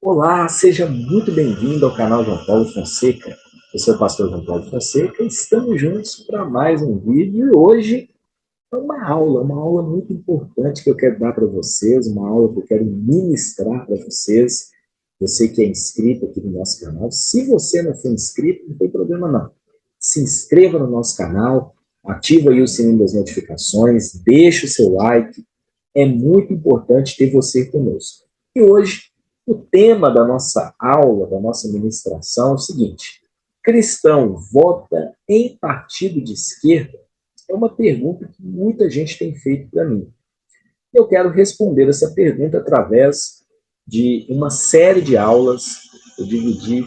Olá, seja muito bem-vindo ao canal João Paulo Fonseca. Eu sou o pastor João Paulo Fonseca e estamos juntos para mais um vídeo. E hoje é uma aula muito importante que eu quero dar para vocês, uma aula que eu quero ministrar para vocês. Você que é inscrito aqui no nosso canal. Se você não for inscrito, não tem problema não. Se inscreva no nosso canal, ativa aí o sininho das notificações, deixa o seu like. É muito importante ter você conosco. E hoje o tema da nossa aula, da nossa ministração é o seguinte: cristão vota em partido de esquerda? É uma pergunta que muita gente tem feito para mim. Eu quero responder essa pergunta através de uma série de aulas. Eu dividi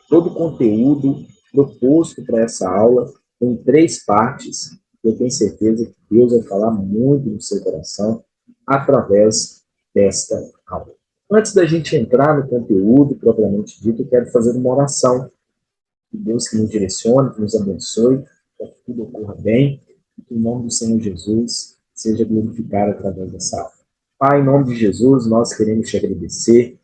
todo o conteúdo proposto para essa aula em 3 partes. Eu tenho certeza que Deus vai falar muito no seu coração através desta aula. Antes da gente entrar no conteúdo propriamente dito, eu quero fazer uma oração. Que Deus que nos direcione, que nos abençoe, para que tudo ocorra bem, e que o nome do Senhor Jesus seja glorificado através dessa aula. Pai, em nome de Jesus, nós queremos te agradecer,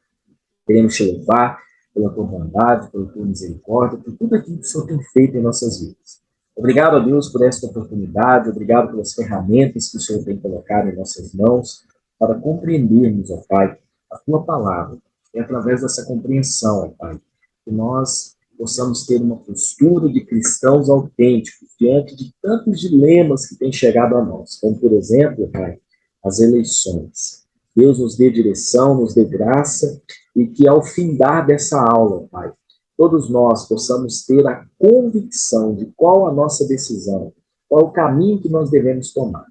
queremos te louvar pela tua bondade, pela tua misericórdia, por tudo aquilo que o Senhor tem feito em nossas vidas. Obrigado a Deus por esta oportunidade, obrigado pelas ferramentas que o Senhor tem colocado em nossas mãos para compreendermos, ó Pai, a tua palavra. É através dessa compreensão, ó Pai, que nós possamos ter uma postura de cristãos autênticos diante de tantos dilemas que têm chegado a nós, como, por exemplo, Pai, as eleições. Deus nos dê direção, nos dê graça, e que ao findar dessa aula, Pai, todos nós possamos ter a convicção de qual a nossa decisão, qual o caminho que nós devemos tomar.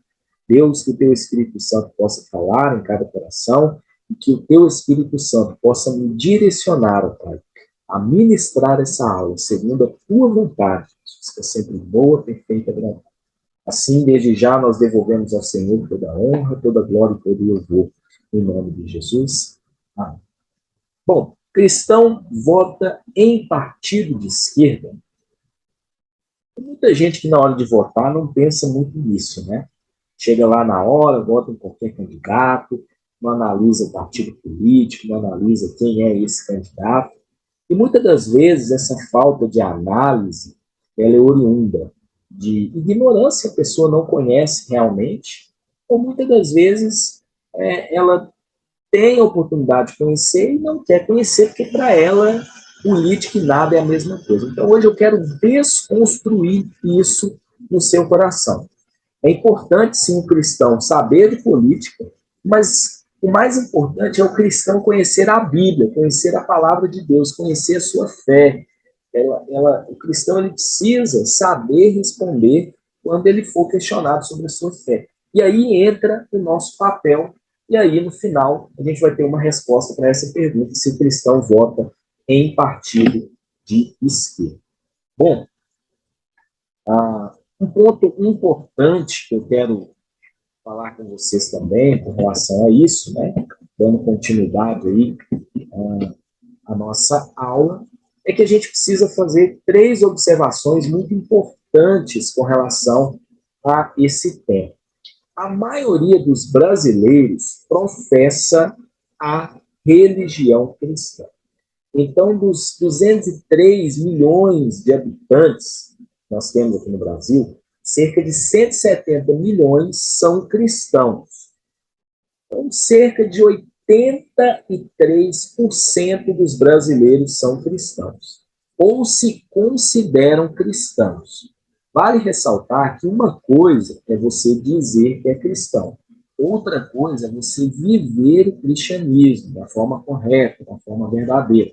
Deus, que o teu Espírito Santo possa falar em cada coração e que o teu Espírito Santo possa me direcionar, Pai, a ministrar essa aula segundo a tua vontade, que é sempre boa, perfeita e agradável. Assim, desde já, nós devolvemos ao Senhor toda a honra, toda a glória e todo o louvor, em nome de Jesus. Amém. Bom, cristão vota em partido de esquerda. Tem muita gente que na hora de votar não pensa muito nisso, né? Chega lá na hora, vota em qualquer candidato, não analisa o partido político, não analisa quem é esse candidato. E muitas das vezes essa falta de análise, ela é oriunda de ignorância, a pessoa não conhece realmente, ou muitas das vezes ela tem a oportunidade de conhecer e não quer conhecer, porque para ela política e nada é a mesma coisa. Então hoje eu quero desconstruir isso no seu coração. É importante, sim, o cristão saber de política, mas o mais importante é o cristão conhecer a Bíblia, conhecer a palavra de Deus, conhecer a sua fé. O cristão ele precisa saber responder quando ele for questionado sobre a sua fé. E aí entra o nosso papel, e aí no final a gente vai ter uma resposta para essa pergunta, se o cristão vota em partido de esquerda. Bom, um ponto importante que eu quero falar com vocês também com relação a isso, né, dando continuidade aí à nossa aula, é que a gente precisa fazer 3 observações muito importantes com relação a esse tema. A maioria dos brasileiros professa a religião cristã. Então, dos 203 milhões de habitantes que nós temos aqui no Brasil, cerca de 170 milhões são cristãos. Então, cerca de 83% dos brasileiros são cristãos, ou se consideram cristãos. Vale ressaltar que uma coisa é você dizer que é cristão, outra coisa é você viver o cristianismo da forma correta, da forma verdadeira.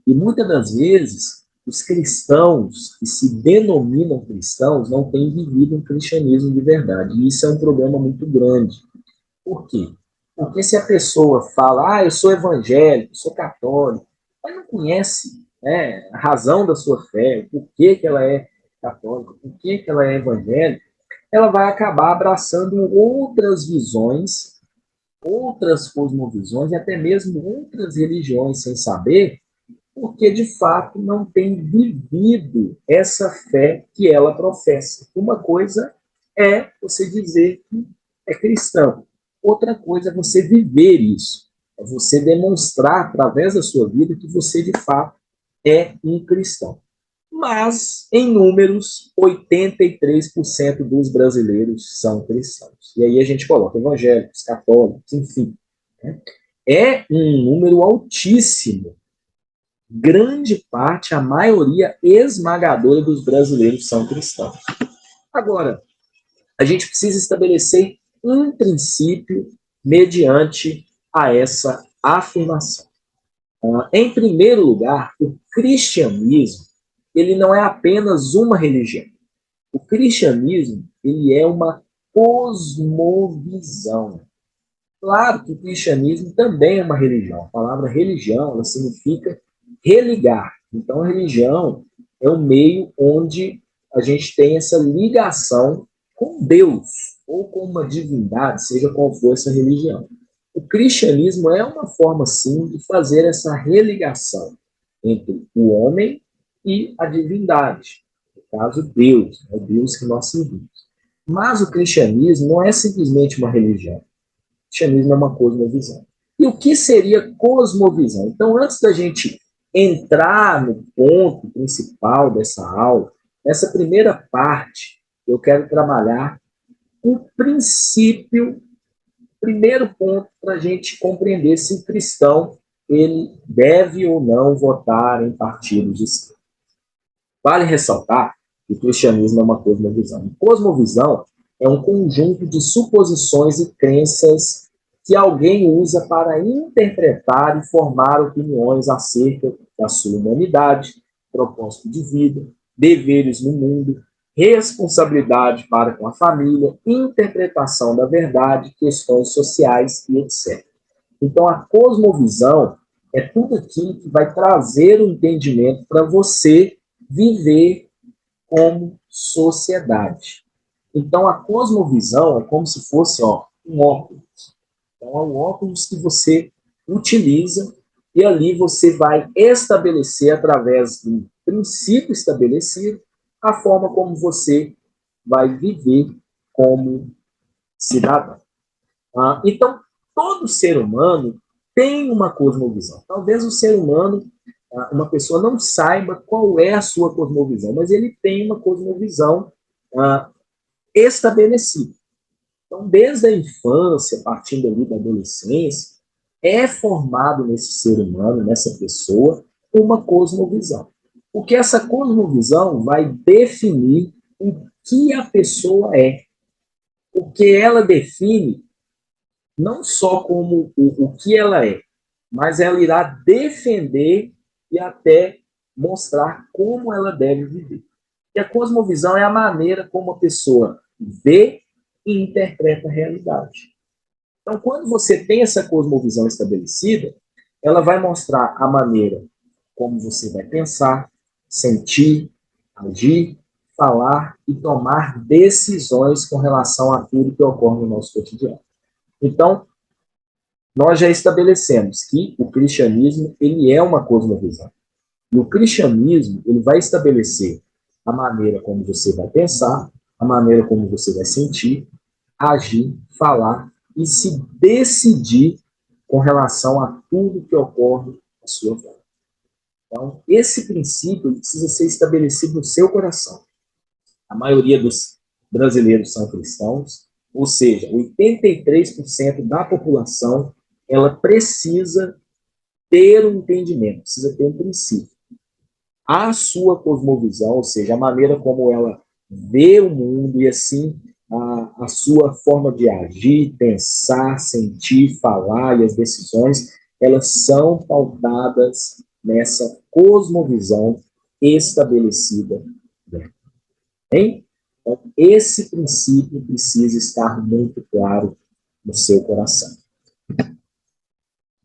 E muitas das vezes, os cristãos que se denominam cristãos não têm vivido um cristianismo de verdade. E isso é um problema muito grande. Por quê? Porque se a pessoa fala, eu sou evangélico, sou católico, mas não conhece, né, a razão da sua fé, por que ela é católica, por que ela é evangélica, ela vai acabar abraçando outras visões, outras cosmovisões e até mesmo outras religiões sem saber, porque de fato não tem vivido essa fé que ela professa. Uma coisa é você dizer que é cristão, outra coisa é você viver isso. É você demonstrar, através da sua vida, que você, de fato, é um cristão. Mas, em números, 83% dos brasileiros são cristãos. E aí a gente coloca evangélicos, católicos, enfim. Né? É um número altíssimo. Grande parte, a maioria esmagadora dos brasileiros são cristãos. Agora, a gente precisa estabelecer um princípio mediante a essa afirmação. Em primeiro lugar, o cristianismo ele não é apenas uma religião. O cristianismo ele é uma cosmovisão. Claro que o cristianismo também é uma religião. A palavra religião ela significa religar. Então, a religião é um meio onde a gente tem essa ligação com Deus ou com uma divindade, seja qual for essa religião. O cristianismo é uma forma, sim, de fazer essa religação entre o homem e a divindade. No caso, Deus, é Deus que nós servimos. Mas o cristianismo não é simplesmente uma religião. O cristianismo é uma cosmovisão. E o que seria cosmovisão? Então, antes da gente entrar no ponto principal dessa aula, nessa primeira parte, eu quero trabalhar o princípio, primeiro ponto para a gente compreender se o cristão ele deve ou não votar em partidos de esquerda. Vale ressaltar que o cristianismo é uma cosmovisão. Cosmovisão é um conjunto de suposições e crenças que alguém usa para interpretar e formar opiniões acerca da sua humanidade, propósito de vida, deveres no mundo, responsabilidade para com a família, interpretação da verdade, questões sociais e etc. Então, a cosmovisão é tudo aquilo que vai trazer o entendimento para você viver como sociedade. Então, a cosmovisão é como se fosse um óculos. Então, é um óculos que você utiliza e ali você vai estabelecer, através de um princípio estabelecido, a forma como você vai viver como cidadão. Então, todo ser humano tem uma cosmovisão. Talvez o ser humano, uma pessoa não saiba qual é a sua cosmovisão, mas ele tem uma cosmovisão estabelecida. Então, desde a infância, partindo ali da adolescência, é formado nesse ser humano, nessa pessoa, uma cosmovisão. Porque essa cosmovisão vai definir o que a pessoa é. Porque ela define não só como o que ela é, mas ela irá defender e até mostrar como ela deve viver. E a cosmovisão é a maneira como a pessoa vê e interpreta a realidade. Então, quando você tem essa cosmovisão estabelecida, ela vai mostrar a maneira como você vai pensar, sentir, agir, falar e tomar decisões com relação a tudo que ocorre no nosso cotidiano. Então, nós já estabelecemos que o cristianismo ele é uma cosmovisão. E o cristianismo ele vai estabelecer a maneira como você vai pensar, a maneira como você vai sentir, agir, falar e se decidir com relação a tudo que ocorre na sua vida. Então, esse princípio precisa ser estabelecido no seu coração. A maioria dos brasileiros são cristãos, ou seja, 83% da população ela precisa ter um entendimento, precisa ter um princípio. A sua cosmovisão, ou seja, a maneira como ela vê o mundo e assim a sua forma de agir, pensar, sentir, falar e as decisões, elas são pautadas nessa cosmovisão estabelecida. Bem? Então, esse princípio precisa estar muito claro no seu coração.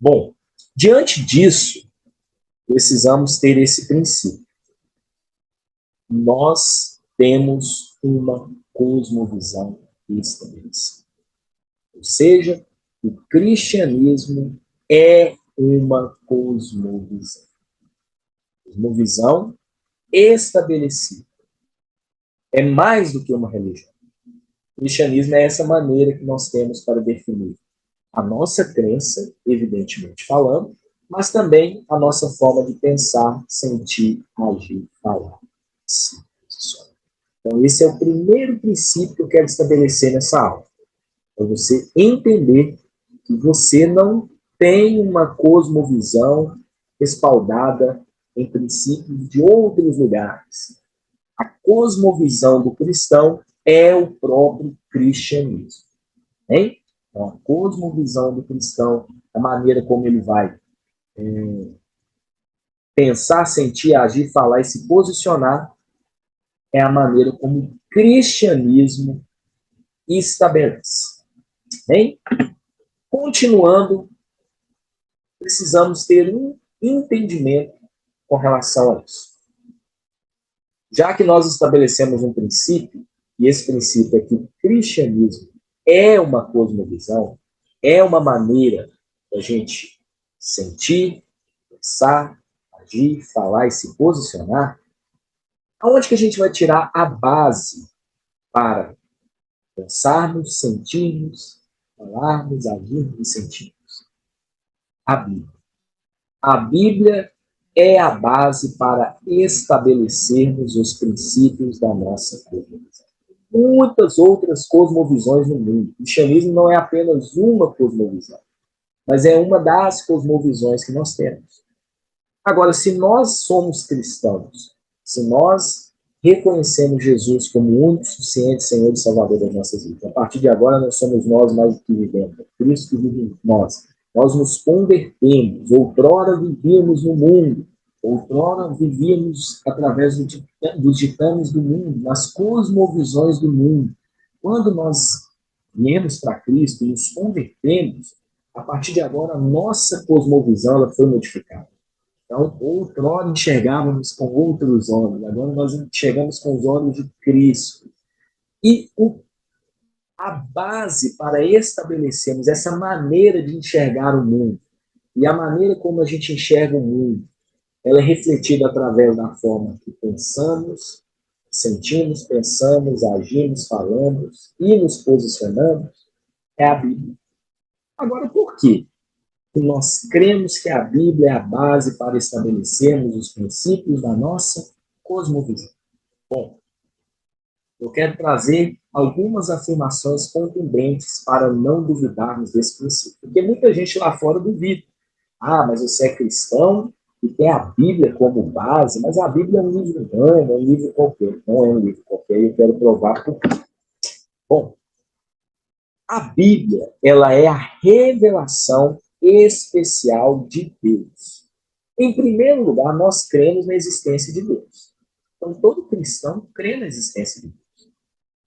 Bom, diante disso, precisamos ter esse princípio. Nós temos uma cosmovisão estabelecida. Ou seja, o cristianismo é uma cosmovisão. Cosmovisão estabelecida. É mais do que uma religião. O cristianismo é essa maneira que nós temos para definir A nossa crença, evidentemente falando, mas também a nossa forma de pensar, sentir, agir, falar, se posicionar. Então, esse é o primeiro princípio que eu quero estabelecer nessa aula. É você entender que você não tem uma cosmovisão respaldada em princípios de outros lugares. A cosmovisão do cristão é o próprio cristianismo. Hein? Então, a cosmovisão do cristão, a maneira como ele vai pensar, sentir, agir, falar e se posicionar, é a maneira como o cristianismo estabelece. Hein? Continuando, precisamos ter um entendimento com relação a isso. Já que nós estabelecemos um princípio, e esse princípio é que o cristianismo é uma cosmovisão, é uma maneira da gente sentir, pensar, agir, falar e se posicionar, aonde que a gente vai tirar a base para pensarmos, sentirmos, falarmos, agirmos e sentirmos? A Bíblia. A Bíblia é a base para estabelecermos os princípios da nossa cosmovisão. Muitas outras cosmovisões no mundo. O cristianismo não é apenas uma cosmovisão, mas é uma das cosmovisões que nós temos. Agora, se nós somos cristãos, se nós reconhecemos Jesus como o único, suficiente Senhor e Salvador das nossas vidas, a partir de agora não somos nós mais do que vivemos, é Cristo que vive em nós. Nós nos convertemos, outrora vivíamos no mundo, outrora vivíamos através dos ditames do mundo, nas cosmovisões do mundo. Quando nós viemos para Cristo e nos convertemos, a partir de agora a nossa cosmovisão ela foi modificada. Então, outrora enxergávamos com outros olhos, agora nós enxergamos com os olhos de Cristo. E a base para estabelecermos essa maneira de enxergar o mundo, e a maneira como a gente enxerga o mundo, ela é refletida através da forma que pensamos, sentimos, pensamos, agimos, falamos e nos posicionamos, é a Bíblia. Agora, por quê? Que nós cremos que a Bíblia é a base para estabelecermos os princípios da nossa cosmovisão. Bom, eu quero trazer algumas afirmações contundentes para não duvidarmos desse princípio. Porque muita gente lá fora duvida. Ah, mas você é cristão e tem a Bíblia como base, mas a Bíblia é um livro não, é um livro qualquer. Não é um livro qualquer, e eu quero provar por quê. Bom, a Bíblia, ela é a revelação especial de Deus. Em primeiro lugar, nós cremos na existência de Deus. Então, todo cristão crê na existência de Deus.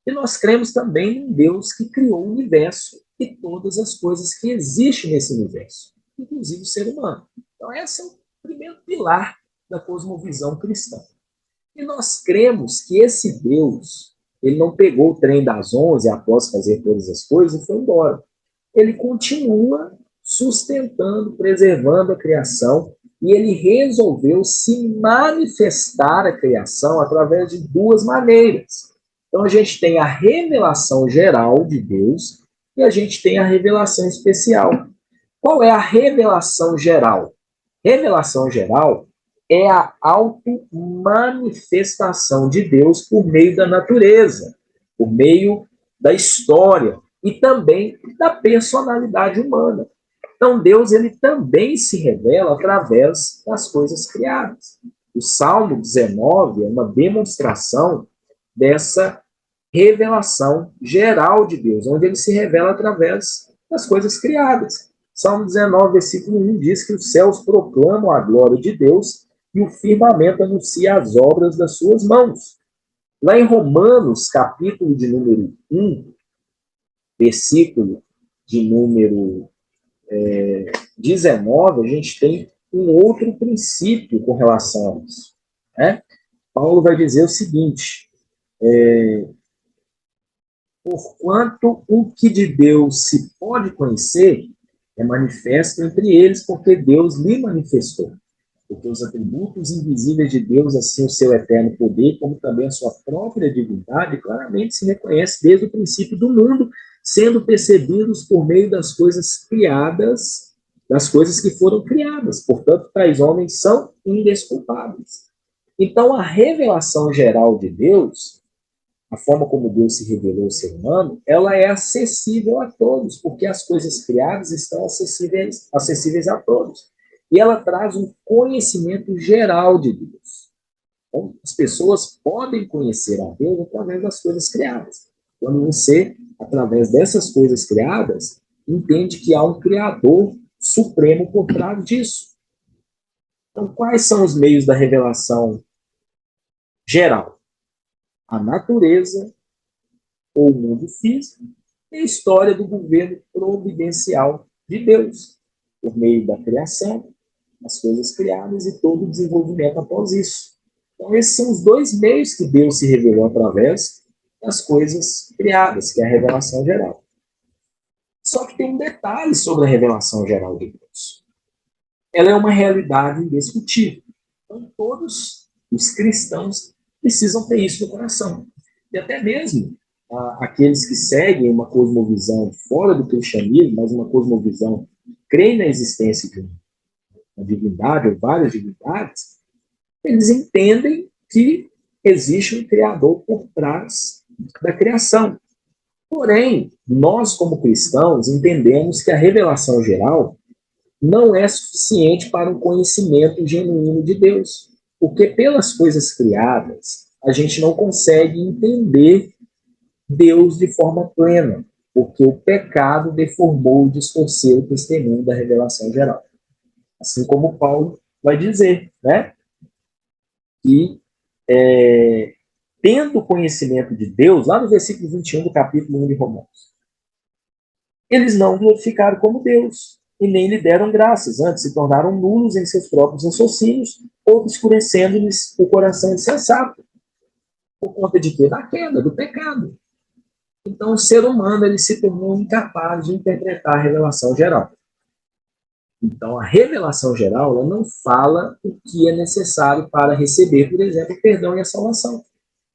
E nós cremos também em Deus que criou o universo e todas as coisas que existem nesse universo, inclusive o ser humano. Então, esse é o primeiro pilar da cosmovisão cristã. E nós cremos que esse Deus, ele não pegou o trem das 11 após fazer todas as coisas e foi embora. Ele continua sustentando, preservando a criação, e ele resolveu se manifestar a criação através de duas maneiras. Então a gente tem a revelação geral de Deus e a gente tem a revelação especial. Qual é a revelação geral? Revelação geral é a auto-manifestação de Deus por meio da natureza, por meio da história e também da personalidade humana. Então Deus ele também se revela através das coisas criadas. O Salmo 19 é uma demonstração dessa revelação geral de Deus, onde ele se revela através das coisas criadas. Salmo 19, versículo 1 diz que os céus proclamam a glória de Deus e o firmamento anuncia as obras das suas mãos. Lá em Romanos, capítulo de número 1, versículo de número 19, a gente tem um outro princípio com relação a isso. Né? Paulo vai dizer o seguinte, porquanto o que de Deus se pode conhecer é manifesto entre eles, porque Deus lhe manifestou. Porque os atributos invisíveis de Deus, assim o seu eterno poder, como também a sua própria divindade, claramente se reconhece desde o princípio do mundo, sendo percebidos por meio das coisas criadas, das coisas que foram criadas. Portanto, tais homens são indesculpáveis. Então, a revelação geral de Deus, a forma como Deus se revelou ao ser humano, ela é acessível a todos, porque as coisas criadas estão acessíveis a todos. E ela traz um conhecimento geral de Deus. Então, as pessoas podem conhecer a Deus através das coisas criadas. Quando você, através dessas coisas criadas, entende que há um Criador supremo por trás disso. Então, quais são os meios da revelação geral? A natureza, ou o mundo físico, e a história do governo providencial de Deus, por meio da criação, as coisas criadas e todo o desenvolvimento após isso. Então, esses são os dois meios que Deus se revelou através das coisas criadas, que é a revelação geral. Só que tem um detalhe sobre a revelação geral de Deus. Ela é uma realidade indiscutível. Então, todos os cristãos precisam ter isso no coração. E até mesmo aqueles que seguem uma cosmovisão fora do cristianismo, mas uma cosmovisão que crê na existência de uma divindade ou várias divindades, eles entendem que existe um Criador por trás da criação. Porém, nós como cristãos entendemos que a revelação geral não é suficiente para um conhecimento genuíno de Deus, porque pelas coisas criadas a gente não consegue entender Deus de forma plena, porque o pecado deformou e distorceu o testemunho da revelação geral. Assim como Paulo vai dizer, né? Que tendo conhecimento de Deus, lá no versículo 21 do capítulo 1 de Romanos, eles não glorificaram como Deus e nem lhe deram graças, antes se tornaram nulos em seus próprios raciocínios, obscurecendo-lhes o coração insensato. Por conta de quê? Da queda, do pecado. Então, o ser humano ele se tornou incapaz de interpretar a revelação geral. Então, a revelação geral ela não fala o que é necessário para receber, por exemplo, o perdão e a salvação,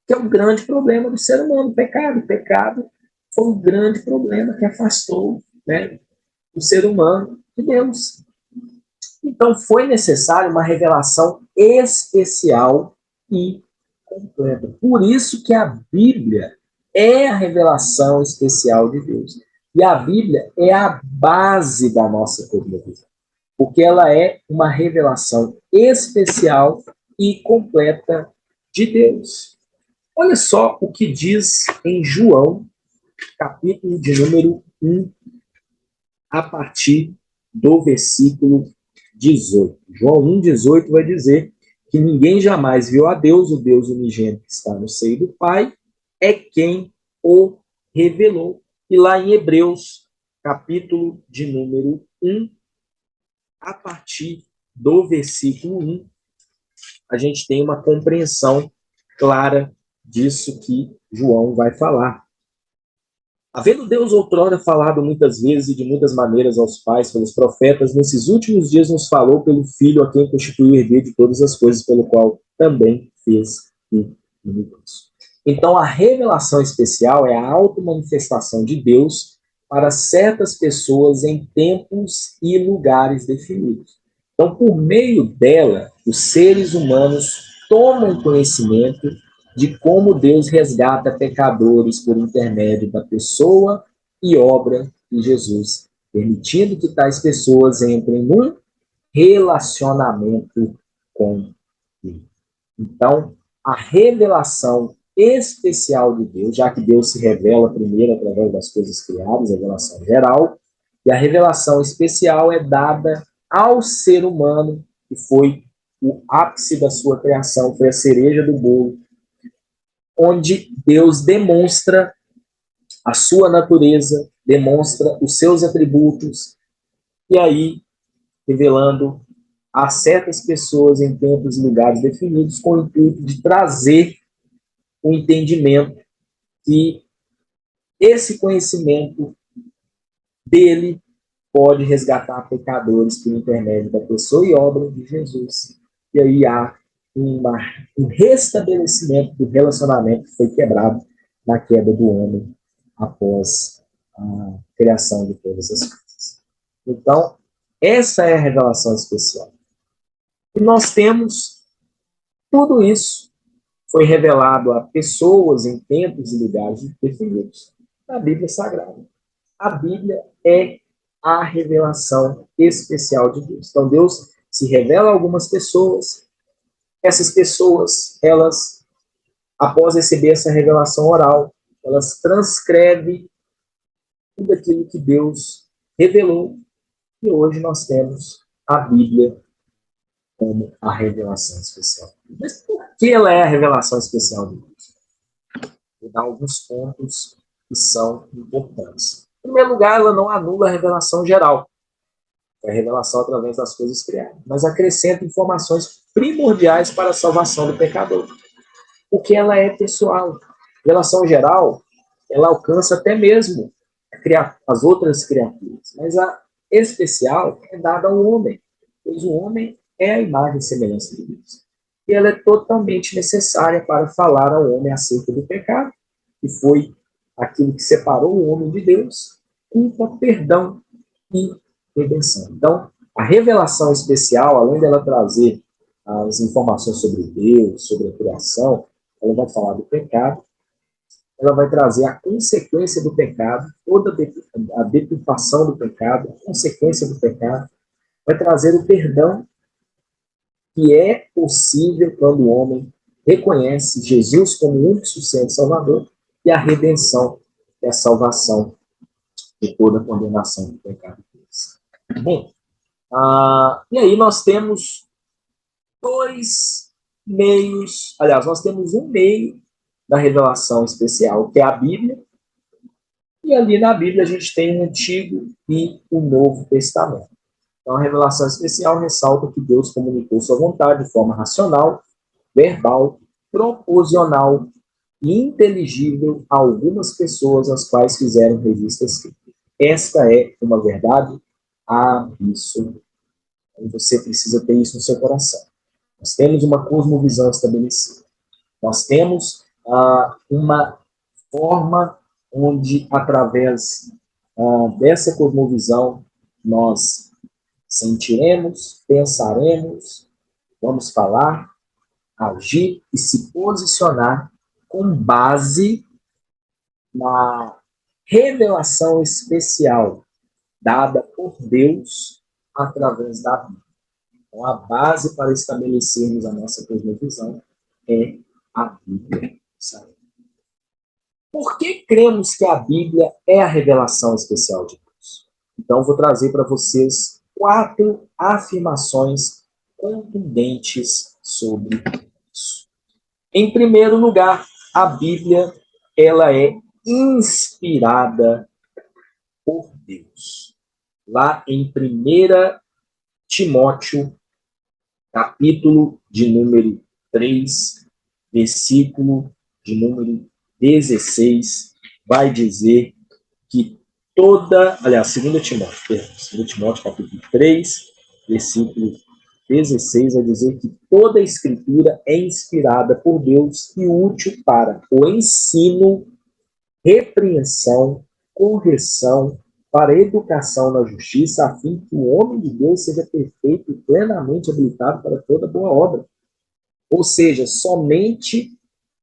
que é um grande problema do ser humano, o pecado. O pecado foi um grande problema que afastou, né, o ser humano de Deus. Então, foi necessário uma revelação especial e completa. Por isso que a Bíblia é a revelação especial de Deus. E a Bíblia é a base da nossa cosmovisão, porque ela é uma revelação especial e completa de Deus. Olha só o que diz em João, capítulo de número 1, a partir do versículo 18. João 1,18 vai dizer que ninguém jamais viu a Deus, o Deus unigênito que está no seio do Pai, é quem o revelou. E lá em Hebreus, capítulo de número 1, a partir do versículo 1, a gente tem uma compreensão clara disso que João vai falar. Havendo Deus outrora falado muitas vezes e de muitas maneiras aos pais pelos profetas, nesses últimos dias nos falou pelo Filho, a quem constituiu o herdeiro de todas as coisas, pelo qual também fez o universo. Então, a revelação especial é a automanifestação de Deus para certas pessoas em tempos e lugares definidos. Então, por meio dela, os seres humanos tomam conhecimento de como Deus resgata pecadores por intermédio da pessoa e obra de Jesus, permitindo que tais pessoas entrem num relacionamento com Ele. Então, a revelação especial de Deus, já que Deus se revela primeiro através das coisas criadas, a revelação geral, e a revelação especial é dada ao ser humano, que foi o ápice da sua criação, foi a cereja do bolo, onde Deus demonstra a sua natureza, demonstra os seus atributos, e aí revelando a certas pessoas em tempos e lugares definidos, com o intuito de trazer o entendimento que esse conhecimento dele pode resgatar pecadores por intermédio da pessoa e obra de Jesus. E aí há um restabelecimento do relacionamento que foi quebrado na queda do homem após a criação de todas as coisas. Então, essa é a revelação especial. E nós temos tudo isso foi revelado a pessoas em tempos e lugares definidos na Bíblia Sagrada. A Bíblia é a revelação especial de Deus. Então, Deus se revela a algumas pessoas. Essas pessoas, elas, após receber essa revelação oral, elas transcrevem tudo aquilo que Deus revelou. E hoje nós temos a Bíblia como a revelação especial. Mas por que ela é a revelação especial de Deus? Vou dar alguns pontos que são importantes. Em primeiro lugar, ela não anula a revelação geral, é a revelação através das coisas criadas, mas acrescenta informações primordiais para a salvação do pecador, porque ela é pessoal. A revelação geral, ela alcança até mesmo as outras criaturas, mas a especial é dada ao homem, pois o homem é a imagem e semelhança de Deus. E ela é totalmente necessária para falar ao homem acerca do pecado, que foi aquilo que separou o homem de Deus, culpa, perdão e redenção. Então, a revelação especial, além dela trazer as informações sobre Deus, sobre a criação, ela vai falar do pecado, ela vai trazer a consequência do pecado, toda a deturpação do pecado, a consequência do pecado, vai trazer o perdão que é possível quando o homem reconhece Jesus como o único suficiente Salvador e a redenção e a salvação de toda a condenação do pecado. Bom, e aí nós temos dois meios, aliás, nós temos um meio da revelação especial, que é a Bíblia, e ali na Bíblia a gente tem o Antigo e o Novo Testamento. Então a revelação especial ressalta que Deus comunicou sua vontade de forma racional, verbal, proposicional e inteligível a algumas pessoas as quais fizeram revista escrita. Esta é uma verdade absoluta. Você precisa ter isso no seu coração. Nós temos uma cosmovisão estabelecida. Nós temos uma forma onde, através dessa cosmovisão, nós sentiremos, pensaremos, vamos falar, agir e se posicionar com base na revelação especial dada por Deus através da Bíblia. Então, a base para estabelecermos a nossa cosmovisão é a Bíblia. Por que cremos que a Bíblia é a revelação especial de Deus? Então, vou trazer para vocês 4 afirmações contundentes sobre isso. Em primeiro lugar, a Bíblia ela é inspirada por Deus. Lá em 1 Timóteo, capítulo de número 3, versículo de número 16, vai dizer que aliás, 2 Timóteo, capítulo 3, versículo 16, vai dizer que toda a Escritura é inspirada por Deus e útil para o ensino, repreensão, correção, para a educação na justiça, a fim que o homem de Deus seja perfeito e plenamente habilitado para toda boa obra. Ou seja, somente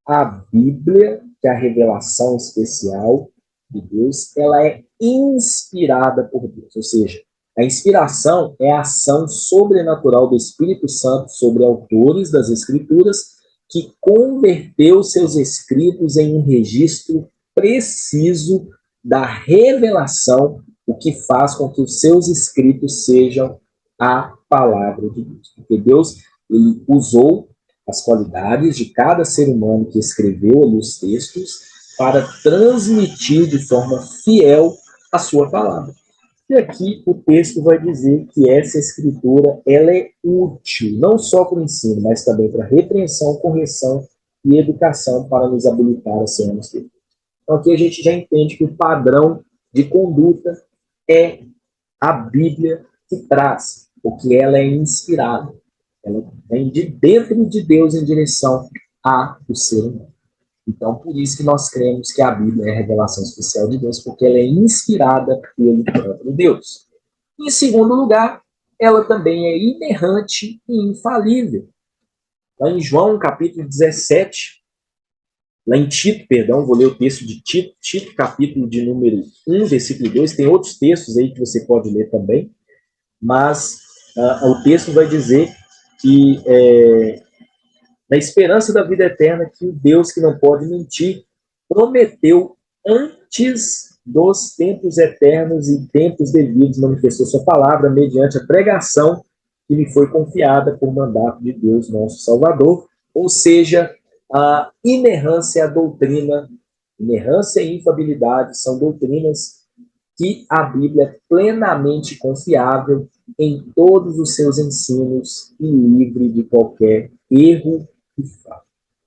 a Bíblia, que é a revelação especial de Deus, ela é inspirada por Deus. Ou seja, a inspiração é a ação sobrenatural do Espírito Santo sobre autores das Escrituras que converteu seus escritos em um registro preciso da revelação, o que faz com que os seus escritos sejam a palavra de Deus. Porque Deus ele usou as qualidades de cada ser humano que escreveu ali os textos para transmitir de forma fiel a sua palavra. E aqui o texto vai dizer que essa escritura ela é útil, não só para o ensino, mas também para repreensão, correção e educação para nos habilitar a sermos perfeitos. Então aqui a gente já entende que o padrão de conduta é a Bíblia que traz, porque ela é inspirada. Ela vem de dentro de Deus em direção ao ser humano. Então, por isso que nós cremos que a Bíblia é a revelação especial de Deus, porque ela é inspirada pelo próprio Deus. Em segundo lugar, ela também é inerrante e infalível. Lá em João, capítulo 17, lá em Tito, perdão, vou ler o texto de Tito, Tito, capítulo de número 1, versículo 2, tem outros textos aí que você pode ler também, mas o texto vai dizer que na esperança da vida eterna, que o Deus que não pode mentir prometeu antes dos tempos eternos e tempos devidos, manifestou sua palavra mediante a pregação que lhe foi confiada por mandato de Deus, nosso Salvador, ou seja, a inerrância, a doutrina, inerrância e infabilidade são doutrinas que a Bíblia é plenamente confiável em todos os seus ensinos e livre de qualquer erro e falha.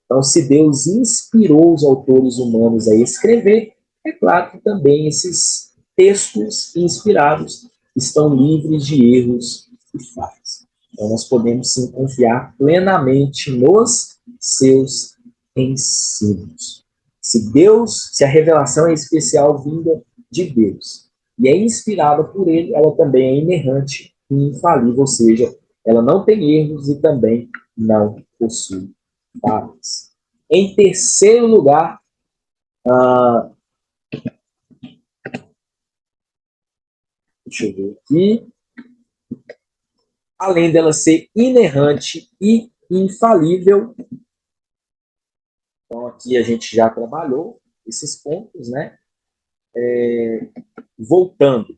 Então, se Deus inspirou os autores humanos a escrever, é claro que também esses textos inspirados estão livres de erros e falhas. Então, nós podemos sim confiar plenamente nos seus ensinos. Se a revelação é especial vinda de Deus e é inspirada por ele, ela também é inerrante e infalível, ou seja, ela não tem erros e também não possui falhas. Em terceiro lugar, deixa eu ver aqui, além dela ser inerrante e infalível, então aqui a gente já trabalhou esses pontos, né? Voltando,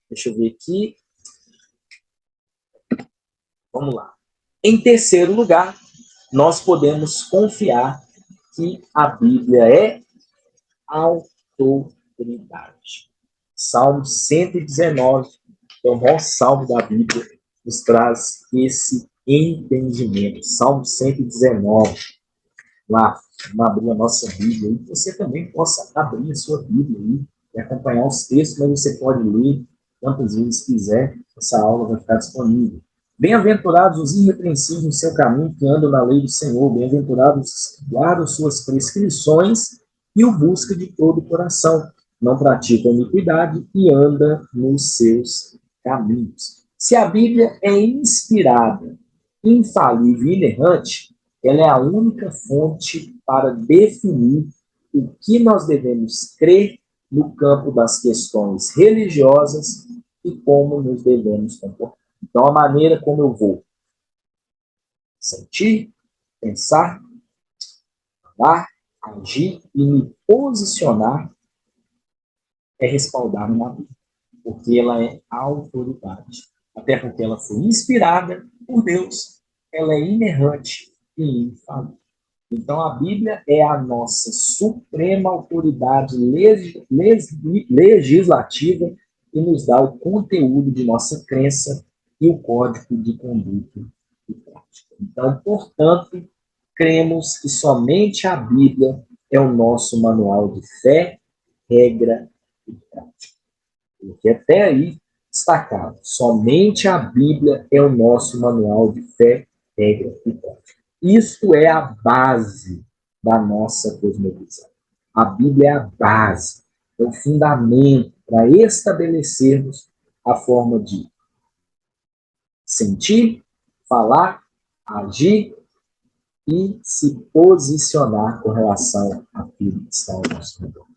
deixa eu ver aqui, vamos lá. Em terceiro lugar, nós podemos confiar que a Bíblia é autoridade. Salmo 119, que é o maior salmo da Bíblia, nos traz esse entendimento. Salmo 119. Lá, vamos abrir a nossa Bíblia aí, que você também possa abrir a sua Bíblia aí e acompanhar os textos, mas você pode ler quantas vezes quiser, essa aula vai ficar disponível. Bem-aventurados os irrepreensíveis no seu caminho, que andam na lei do Senhor, bem-aventurados os que guardam suas prescrições e o busca de todo o coração, não pratica iniquidade e anda nos seus caminhos. Se a Bíblia é inspirada, infalível e inerrante, ela é a única fonte para definir o que nós devemos crer no campo das questões religiosas e como nos devemos comportar. Então, a maneira como eu vou sentir, pensar, falar, agir e me posicionar é respaldada na Bíblia, porque ela é autoridade. Até porque ela foi inspirada por Deus, ela é inerrante e infalível. Então, a Bíblia é a nossa suprema autoridade legislativa e nos dá o conteúdo de nossa crença e o código de conduta e prática. Então, portanto, cremos que somente a Bíblia é o nosso manual de fé, regra e prática. Porque até aí, destacado, somente a Bíblia é o nosso manual de fé, regra e prática. Isto é a base da nossa cosmovisão. A Bíblia é a base, é o fundamento para estabelecermos a forma de sentir, falar, agir e se posicionar com relação àquilo que está ao nosso redor.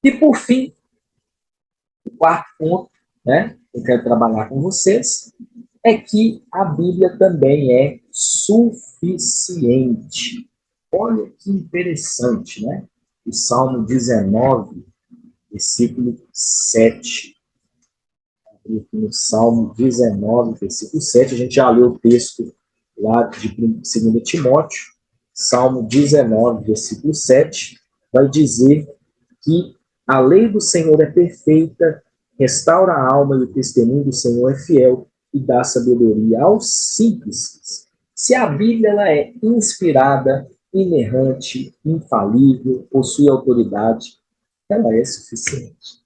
E, por fim, o quarto ponto, né, que eu quero trabalhar com vocês, é que a Bíblia também é suficiente. Olha que interessante, né? O Salmo 19, versículo 7. No Salmo 19, versículo 7, a gente já leu o texto lá de 2 Timóteo, Salmo 19, versículo 7, vai dizer que a lei do Senhor é perfeita, restaura a alma e o testemunho do Senhor é fiel e dá sabedoria aos simples. Se a Bíblia ela é inspirada, inerrante, infalível, possui autoridade, ela é suficiente.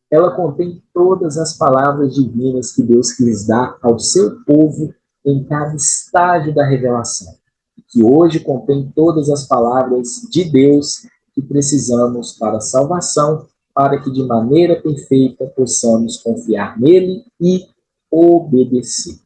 Ela contém todas as palavras divinas que Deus quis dar ao seu povo em cada estágio da revelação. que hoje contém todas as palavras de Deus que precisamos para a salvação, para que de maneira perfeita possamos confiar nele e obedecer.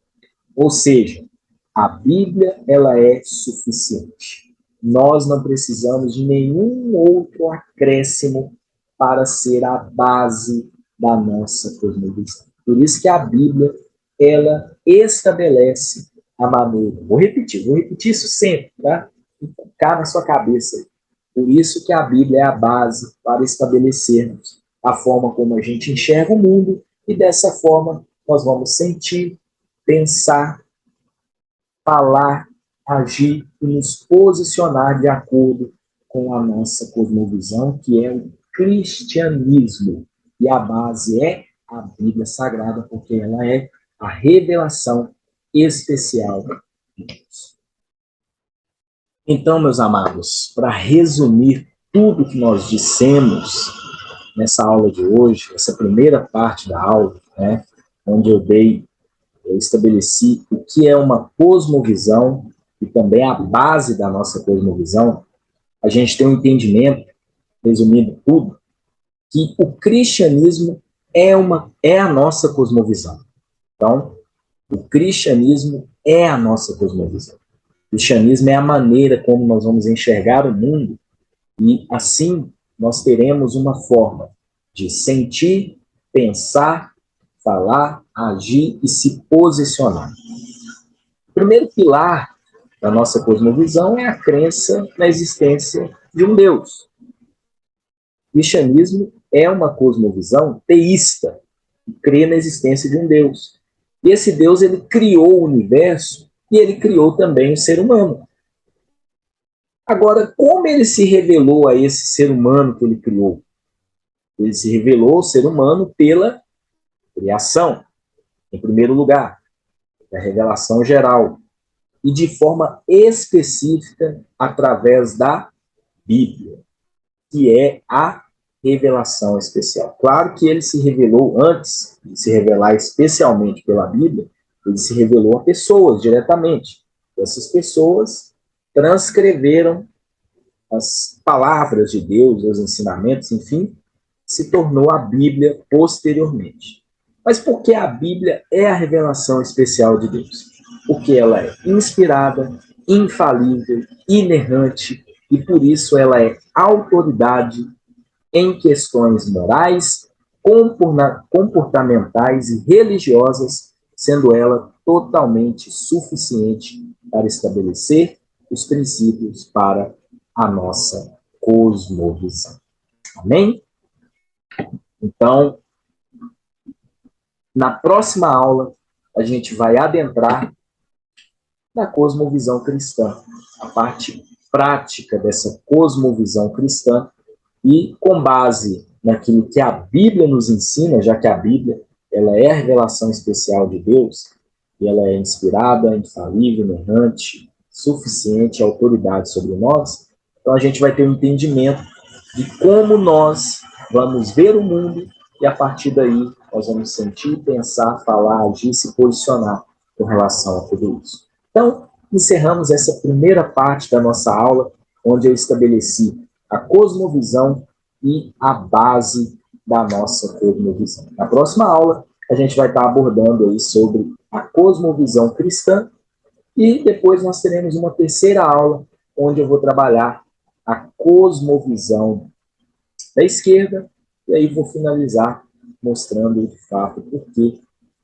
Ou seja, a Bíblia ela é suficiente. Nós não precisamos de nenhum outro acréscimo para ser a base da nossa cosmovisão. Por isso que a Bíblia ela estabelece a maneira. Vou repetir isso sempre, tá? Ficar na sua cabeça. Por isso que a Bíblia é a base para estabelecermos a forma como a gente enxerga o mundo e dessa forma nós vamos sentir, pensar, falar, agir e nos posicionar de acordo com a nossa cosmovisão, que é o cristianismo. E a base é a Bíblia Sagrada, porque ela é a revelação especial de Deus. Então, meus amados, para resumir tudo que nós dissemos nessa aula de hoje, essa primeira parte da aula, né, onde eu estabeleci o que é uma cosmovisão e também a base da nossa cosmovisão, a gente tem um entendimento, resumindo tudo, que o cristianismo é a nossa cosmovisão. Então, o cristianismo é a nossa cosmovisão. O cristianismo é a maneira como nós vamos enxergar o mundo e, assim, nós teremos uma forma de sentir, pensar, falar, agir e se posicionar. O primeiro pilar da nossa cosmovisão é a crença na existência de um Deus. O cristianismo é uma cosmovisão teísta, que crê na existência de um Deus. E esse Deus, ele criou o universo e ele criou também o ser humano. Agora, como ele se revelou a esse ser humano que ele criou? Ele se revelou ao ser humano pela criação, em primeiro lugar, a revelação geral, e de forma específica através da Bíblia, que é a revelação especial. Claro que ele se revelou antes de se revelar especialmente pela Bíblia, ele se revelou a pessoas diretamente. Essas pessoas transcreveram as palavras de Deus, os ensinamentos, enfim, se tornou a Bíblia posteriormente. Mas por que a Bíblia é a revelação especial de Deus? Porque ela é inspirada, infalível, inerrante, e por isso ela é autoridade em questões morais, comportamentais e religiosas, sendo ela totalmente suficiente para estabelecer os princípios para a nossa cosmovisão. Amém? Então, na próxima aula, a gente vai adentrar na cosmovisão cristã, a parte prática dessa cosmovisão cristã, e com base naquilo que a Bíblia nos ensina, já que a Bíblia ela é a revelação especial de Deus, e ela é inspirada, infalível, inerrante, suficiente, autoridade sobre nós, então a gente vai ter um entendimento de como nós vamos ver o mundo e a partir daí nós vamos sentir, pensar, falar, agir, se posicionar com relação a tudo isso. Então, encerramos essa primeira parte da nossa aula, onde eu estabeleci a cosmovisão e a base da nossa cosmovisão. Na próxima aula, a gente vai estar abordando aí sobre a cosmovisão cristã e depois nós teremos uma terceira aula, onde eu vou trabalhar a cosmovisão da esquerda e aí vou finalizar mostrando de fato por que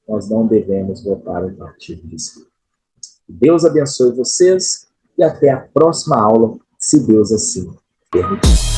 nós não devemos votar em partido de esquerda. Deus abençoe vocês e até a próxima aula, se Deus assim permitir.